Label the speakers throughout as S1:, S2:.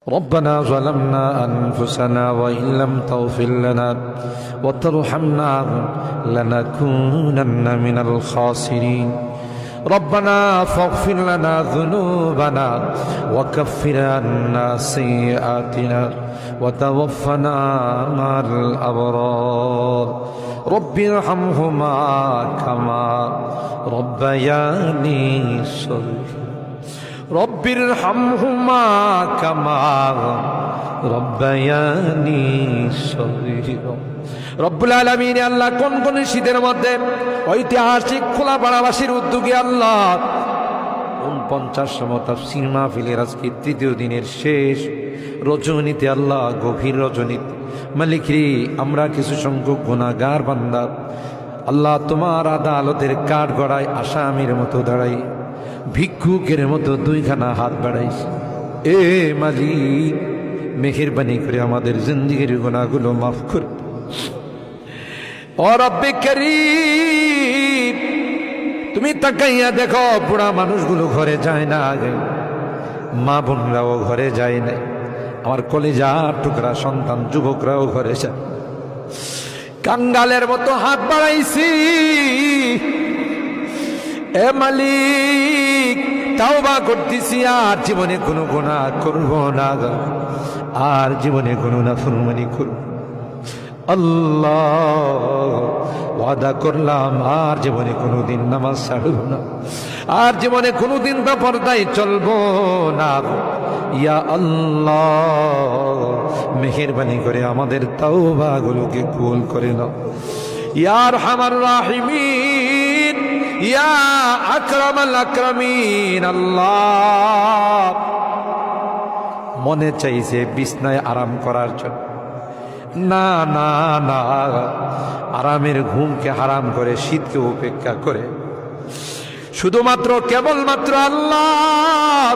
S1: ربنا ظلمنا أنفسنا وإن لم تغفر لنا وترحمنا لنكونن من الخاسرين ربنا فاغفر لنا ذنوبنا وكفر عنا سيئاتنا وتوفنا مع الأبرار رب ارحمهما كما ربياني صغيرا رب ارحمهما كما ربياني صغيرا রব্বুল আলামিন আল্লাহ কোন কোন শীতের মধ্যে ঐতিহাসিক খোলাপাড়াবাসীর উদ্যোগে আল্লাহ 49তম তাফসীর মাহফিলের আজকে তৃতীয় দিনের শেষ রজনীতে আল্লাহ গভীর রজনীতে মালিক রে আমরা কিছু সংখ্যক গুনাহগার বান্দা আল্লাহ তোমার আদালতের কাঠগড়ায় আসামির মতো দাঁড়াই ভিক্ষুকের মতো দুইখানা হাত বাড়াইছি এ মালিক মেহেরবানি করে আমাদের জিন্দেগির গুনাহগুলো মাফ কর ও রব্বে করিম তুমি তাকাইয়া দেখো বুড়া মানুষগুলো ঘরে যায় না আগে মা বোনরাও ঘরে যায় না আমার কলিজার টুকরা সন্তান যুবকরাও ঘরে যায় কাঙ্গালের মতো হাত বাড়াইছি এ মালিক তাওবা করতেছি আর জীবনে কোনো গুনাহ করব না আর জীবনে কোনো নাফরমানি করব আল্লাহ ওয়াদা করলাম আর জীবনে কোনোদিন নামাজ ছাড়ব না আর জীবনে কোনোদিন বেপরদায় চলবো না ইয়া আল্লাহ মেহেরবানি করে আমাদের তাওবাগুলোকে কবুল করে নাও ইয়া আরহামার রাহিমিন ইয়া আকরামাল আকরামিন আল্লাহ মনে চাইছে বিছনায় আরাম করার জন্য না না না আরামের ঘুমকে হারাম করে শীতকে উপেক্ষা করে শুধুমাত্র কেবলমাত্র আল্লাহ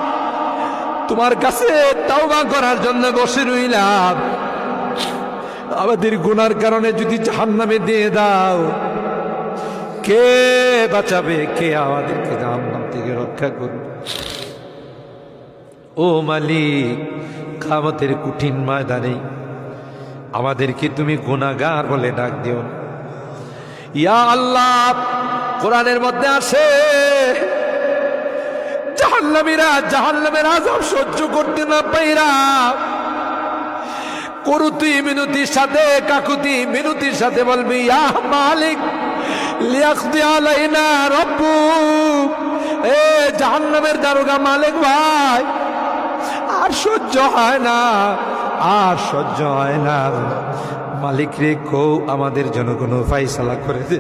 S1: তোমার কাছে তাওবা করার জন্য বসে রইলাম আমাদের গুনার কারণে যদি জাহান্নামে দিয়ে দাও কে বাঁচাবে কে আমাদেরকে জাহান্নাম থেকে রক্ষা করবে ও মালিক কিয়ামতের কঠিন ময়দানে আমাদেরকে তুমি গুনাহগার বলে ডাক দিও না ইয়া আল্লাহ কোরআনের মধ্যে আছে জাহান্নামীরা জাহান্নামের আযাব সহ্য করতে না পাইরা করুতি মিনতির সাথে কাকুতি মিনতির সাথে বলবি ইয়া মালিক লিয়াকদি আলাইনা রাব্বুক এ জাহান্নামের দারোগা মালিক ভাই আর সহ্য হয় না আর সহ্য হয় না মালিক রে কো আমাদের জন্য কোনো ফায়সালা করে দে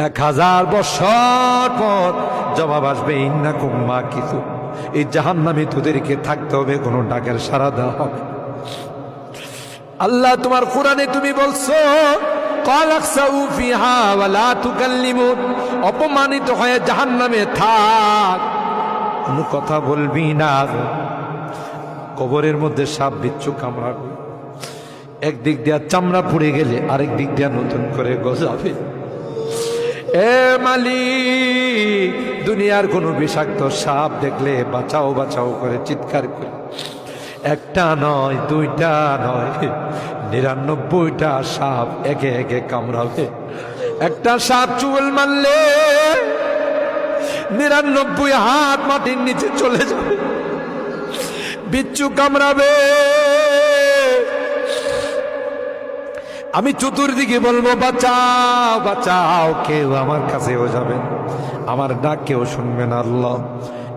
S1: 1000 বছর পর জবাব আসবে ইন্নাকুম মাকিসুন এই জাহান্নামে তোদেরকে থাকতে হবে কোনো ডাকের সাড়া দেওয়া হবে আল্লাহ তোমার কোরআনে তুমি বলছো কালাকসাউ ফিহা ওয়ালা তুকাল্লিমুন অপমানিত হয়ে জাহান্নামে থাক কোনো কথা বলবি না কবরের মধ্যে সাপ বিচ্ছু কামড়াবে একদিক দিয়া চামড়া পুড়ে গেলে আরেক দিক দিয়া নতুন করে গজাবে এ মালিক দুনিয়ার কোনো বিষাক্ত সাপ দেখলে বাঁচাও বাঁচাও করে চিৎকার করে একটা নয় দুইটা নয় 99টা সাপ একে একে কামড়াবে একটা সাপ চুল মারলে 99 হাত মাটির নিচে চলে যাবে বিচ্ছু কামড়াবে আমি চতুর্দিকে বলবো বাঁচাও বাঁচাও কেউ আমার কাছেও যাবে আমার ডাক কেউ শুনবে না আল্লাহ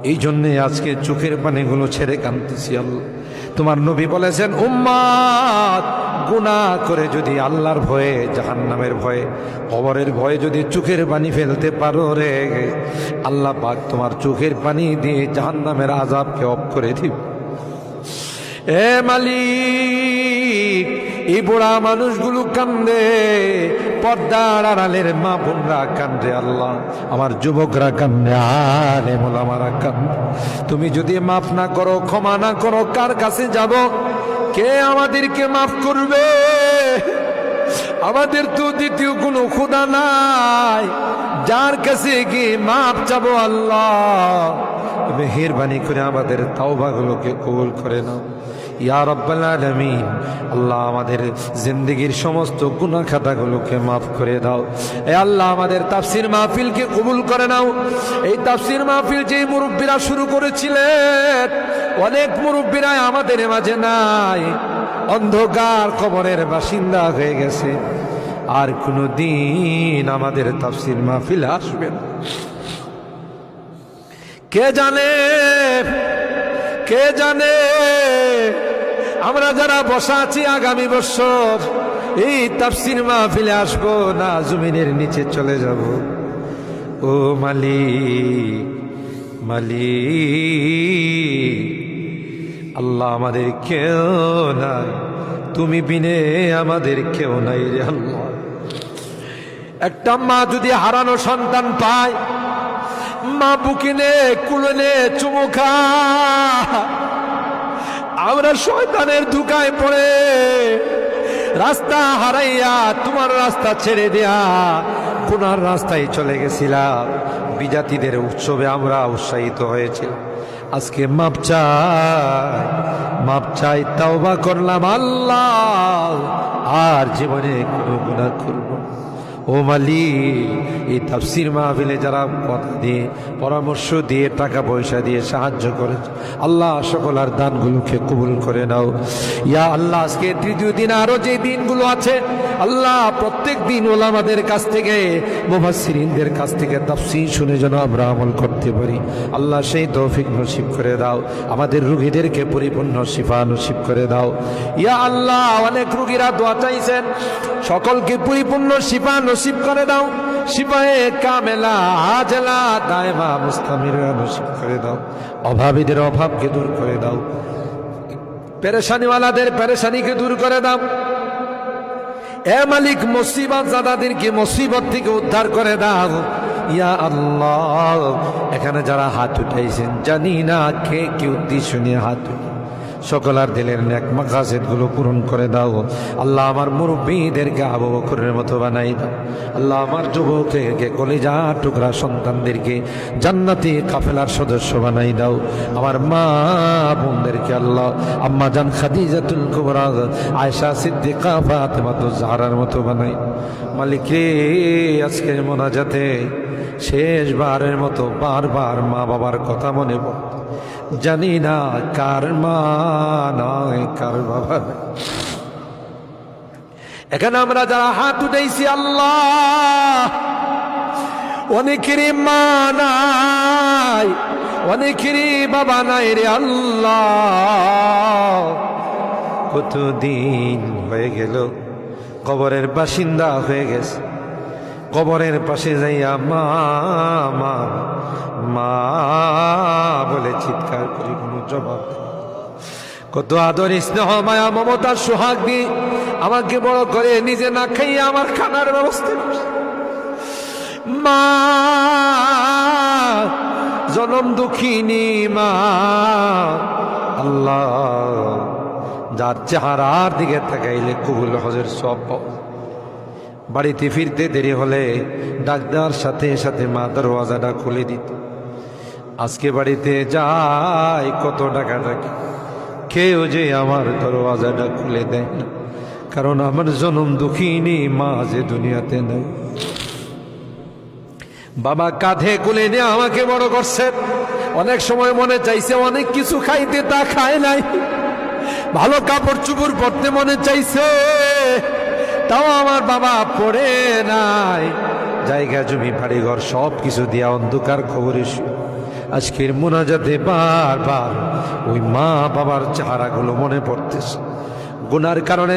S1: এই জন্যে আজকে চোখের পানিগুলো ছেড়ে কাঁদতেছি আল্লাহ তোমার নবী বলেছেন উম্মাত গুনাহ করে যদি আল্লাহর ভয়ে জাহান্নামের ভয়ে কবরের ভয়ে যদি চোখের পানি ফেলতে পারো রে আল্লাহ পাক তোমার চোখের পানি দিয়ে জাহান্নামের আযাবকে অফ করে দিবে এ মালিক এই বুড়া মানুষগুলো কান্দে পর্দার আড়ালের মা বোনরা কান্দে আল্লাহ আমার যুবকরা কান্দে আলেম ওলামারা কান্দে তুমি যদি মাফ না করো ক্ষমা না করো কার কাছে যাব কে আমাদেরকে মাফ করবে আমাদের তো দ্বিতীয় কোনো খোদা নাই যার কাছে গিয়ে মাফ চাবো আল্লাহ মেহেরবানি করে আমাদের তাওবাগুলোকে কবুল করে নাও ইয়া রাব্বাল আলামিন। আল্লাহ আমাদের জিন্দেগীর সমস্ত গুনাহ খাতাগুলোকে মাফ করে দাও। এ আল্লাহ আমাদের তাফসীর মাহফিলকে কবুল করে নাও। এই তাফসীর মাহফিল যে মুরব্বীরা শুরু করেছিলেন, অনেক মুরব্বীরা আমাদের মাঝে নাই, অন্ধকার কবরের বাসিন্দা হয়ে গেছে, আর কোনো দিন আমাদের তাফসীর মাহফিল আসবে না। কে জানে, কে জানে আমরা যারা বসা আছি আগামী বছর এই তাফসীর মাহফিলে আসবো না জমিনের নিচে চলে যাব। ও মালিক, মালিক আল্লাহ আমাদের কেউ নাই, তুমি বিনে আমাদের কেউ নাই রে আল্লাহ। একটা মা যদি হারানো সন্তান পায়, মা বুকিনে কুলনে চুমু খায়, আমরা শয়তানের ধোঁকায় পড়ে রাস্তা হারাইয়া তোমার রাস্তা ছেড়ে দেয়া গুনার রাস্তায় চলে গেছিলাম। বিজাতিদের উৎসবে আমরা উৎসাহিত হয়েছিলাম, আজকে মাপ চাই, মাপ চাই, তাওবা করলাম আল্লাহ, আর জীবনে কোনো গুনাহ করব না। ও মালিক, এই তাফসীর মাহফিলে যারা কথা দিয়ে, পরামর্শ দিয়ে, টাকা পয়সা দিয়ে সাহায্য করেছে, আল্লাহ সকল আর দানগুলোকে কবুল করে নাও ইয়া আল্লাহ। আজকে তৃতীয় দিন, আরো যে দিনগুলো আছে আল্লাহ, প্রত্যেক দিন ওলামাদের কাছ থেকে, মুফাসসিরিনদের কাছ থেকে তাফসীর শুনে যেন আমরা আমল করতে পারি, আল্লাহ সেই তৌফিক নসিব করে দাও। আমাদের রোগীদেরকে পরিপূর্ণ শিফা নসিব করে দাও ইয়া আল্লাহ। অনেক রোগীরা দোয়া চাইছেন, সকলকে পরিপূর্ণ শিফা নসিব করে দাও, শিফায়ে কামেলা আজলা দায়মা মুস্তামিরা নসিব করে দাও। অভাবীদের অভাবকে দূর করে দাও, পেরেশানিওয়ালাদের পেরেশানিকে দূর করে দাও। এ মালিক, মুসিবত জাদাদেরকে মুসিবত থেকে উদ্ধার করে দাও ইয়া আল্লাহ। এখানে যারা হাত উঠাইছেন, জানি না কে কি উদ্দেশ্য নিয়ে হাত উঠাই, সকলার দিলের নেক মাকাসিদ গুলো পূরণ করে দাও আল্লাহ। আমার মুরব্বীদেরকে আবু বকরের মতো বানাই দাও আল্লাহ। আমার যুবকদেরকে, কলিজা টুকরা সন্তানদেরকে জান্নাতি কাফেলার সদস্য বানাই দাও। আমার মা বোনদেরকে আল্লাহ, আম্মা জান খাদিজাতুল কুবরা, আয়েশা সিদ্দিকা, ফাতেমাতুজ জাহরার মতো বানাই। মালিক রে, আজকের মোনাজাতে শেষবারের মতো বারবার মা বাবার কথা মনে পড়ে, জানি না কার মা নয়, কার বাবা নয়। এখানে আমরা যারা হাত উঠাইছি আল্লাহ, অনেকেরই মা নাই, অনেকেরই বাবা নাই রে আল্লাহ। কতদিন হয়ে গেল কবরের বাসিন্দা হয়ে গেছে, কবরের পাশে যাইয়া মা মা মা বলে চিৎকার করি, কোনো জবাব নেই। কত আদর স্নেহ মায়া মমতার সোহাগ দিয়ে আমাকে বড় করে, নিজে না খাইয়া আমার খানার ব্যবস্থা করছে। মা জনম দুঃখিনী মা আল্লাহ, যার চেহারার দিকে তাকাইলে কবুল হজের সব পাও। বাড়িতে ফিরতে দেরি হলে ডাক দেওয়ার সাথে সাথে মা দরওয়াজাটা খুলে দিত। আজকে বাড়িতে যাই কত টাকা ডাকি, কেউ যে আমার দরওয়াজাটা খুলে দেয় না, কারণ আমার জনম দুঃখিনী মা যে দুনিয়াতে নেই। বাবা কাঁধে কুলে নিয়ে আমাকে বড় করছে। অনেক সময় মনে চাইছে অনেক কিছু খাইতে, তা খায় নাই। ভালো কাপড় চুপড় পরতে মনে চাইছে, তাও আমার বাবা পড়ে নাই। জায়গা জমি বাড়ি ঘর সব কিছু দিয়া অন্ধকার খবরে আজকের মোনাজাতে বারবার ওই মা বাবার চেহারাগুলো মনে পড়তেছে। গুনার কারণে